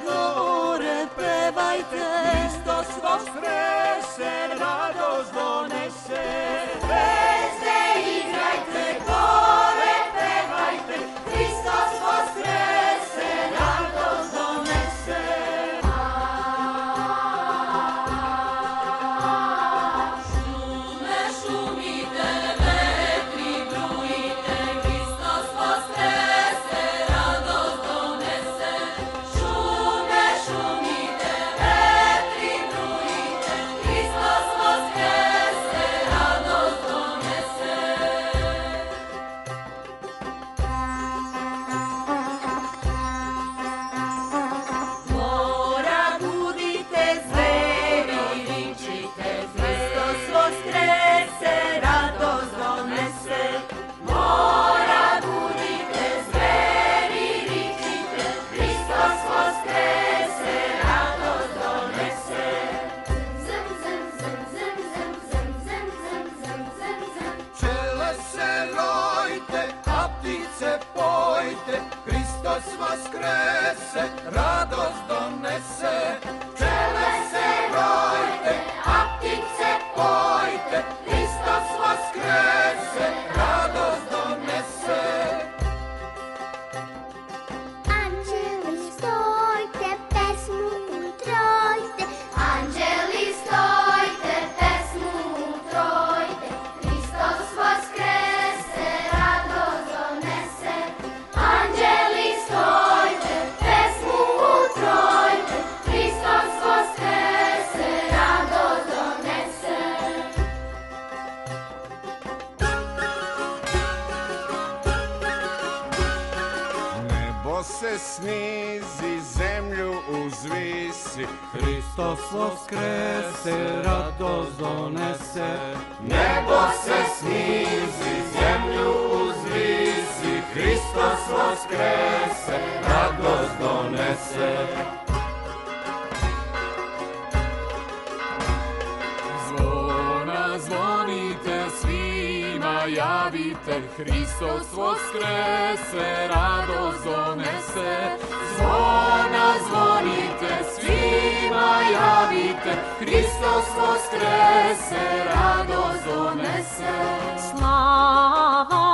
gore, pevajte. Hristos voskrese, radost donese. Zvezde igrajte, gore, pevajte. Hristos voskrese, radost donese. Šume šumite, vetri brujite, Hristos voskrese, radost donese. Šume šumite, vetri brujite, Hristos voskrese, radost donese. Mora budite, zveri vičite, Hristos voskrese, radost donese. Mora budite, zveri vičite, Hristos voskrese, radost donese. Zem, zem, zem, zem, zem, zem, zem, zem, zem, zem, zem. Pčele se rojte, a ptice pojte, Hristos vaskrese, radost donese. Pčele se rojte, a ptice pojte, Hristos vaskrese, radost donese. Anđeli stojte, pesmu utrojte, anđeli stojte, pesmu utrojte, Hristos voskrese, radost donese. Anđeli stojte, pesmu utrojte, Hristos voskrese, radost donese. Nebo se snizi, zemlju uzvisi, Hristos voskrese, radost donese. nebo se snizi, zemlju uzvisi, Hristos vaskrese, radost donese. Zvona zvonite, svima javite, Hristos voskrese, radost donese. Zvona zvonite, svima javite, Hristos voskrese, radost donese. Slava